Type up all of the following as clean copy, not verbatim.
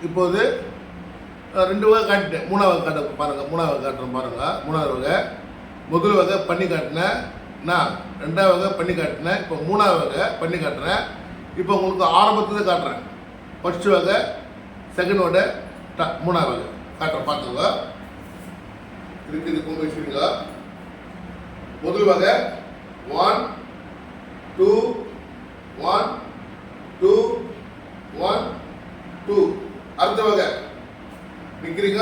இப்போது 2 வகை காட்டிட்டேன். 3வது காட்ட பாருங்கள். 3வது காட்டுறேன் பாருங்கள். 3வது வகை முதல் வகை பண்ணி காட்டினேன். நான் 2வது வகை பண்ணி காட்டினேன். இப்போ 3வது வகை பண்ணி காட்டுறேன். இப்போ உங்களுக்கு ஆரம்பத்தில் காட்டுறேன். ஃபர்ஸ்ட் வகை, செகண்ட் வகை, 3வது வகை காட்டுறேன். பார்த்துங்க. இருக்குது கொண்டு வச்சுருங்க. முதல் வகை 1 2 1 2 1 2. அடுத்த வகை நிற்கிறீங்க.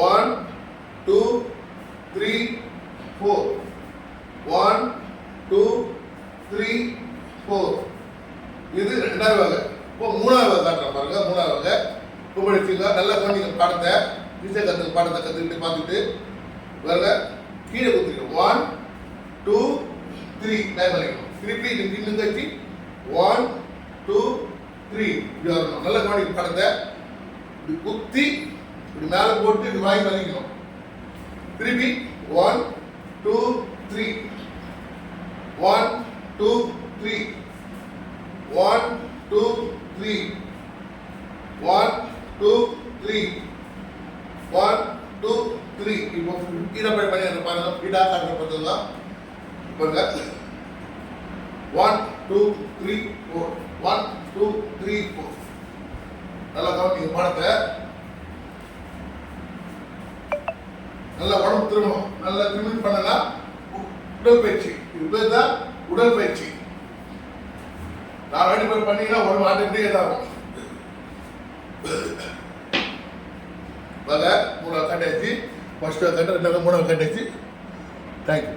1 2 3 4. 1 2 3 4. இது 2வது வகை. இப்போ 3வது வகை காட்டுறேன் பாருங்க. 3வது வகை இப்போ படிச்சுங்க. நல்லா கவனிங்க பாடத்தை. ஈஸியாக பாடத்தை கற்றுக்கிட்டு பார்த்துட்டு பாருங்க. கீழே கொடுத்துருக்கோம். 1 2 3 டைம் பண்ணிக்கணும். திருப்பி இன்னும் கட்சி 1 2 3 இப்படி வரணும். நல்லா கவனிக்க பாடத்தை. இப்படி குத்தி இப்படி மேலே போட்டு இப்படி வாங்கி பண்ணிக்கணும். திருப்பி 1 2 3 1 2 3 1 2 3 1 2 3 1 2 3. இப்போ இதை பண்ணி பாருங்க. ஸ்பீடா காட்டுற பார்த்தா பாருங்க. 1 2 3 4 1 2 3 4. நல்லா கவனிங்க பாடத்தை. நல்லா உடம்பு திரும்பணும். நல்லா திரும்பி பண்ணனா உடற்பயிற்சி. இது பேர் தான் உடற்பயிற்சி. நான் ரெடி பண்ணீங்கன்னா உடம்பு ஆட்டோமேட்டிக்கா இதாகும். பாருங்க. 3வது கட்டாச்சு. ஃபர்ஸ்ட் கட்ட 2வது 3வது கட்டாச்சு. தேங்க்யூ.